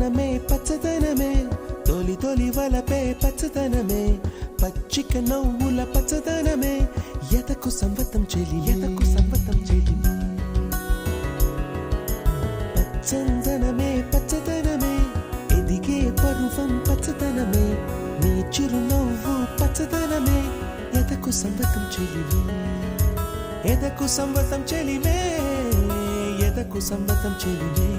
పచ్చదనమే పచ్చదనమే తొలి తొలి వలపే పచ్చదనమే పచ్చిక నవ్వుల పచ్చదనమే ఎదకు సంవతం చెలి ఎదకు సంవతం చెలి పచ్చందనమే పచ్చదనమే ఎదిగే పరువం పచ్చదనమే నీ చిరునవ్వు పచ్చదనమే ఎదకు సంవతం చెలివే ఎదకు సంవతం చెలివే ఎదకు సంవతం చెలివే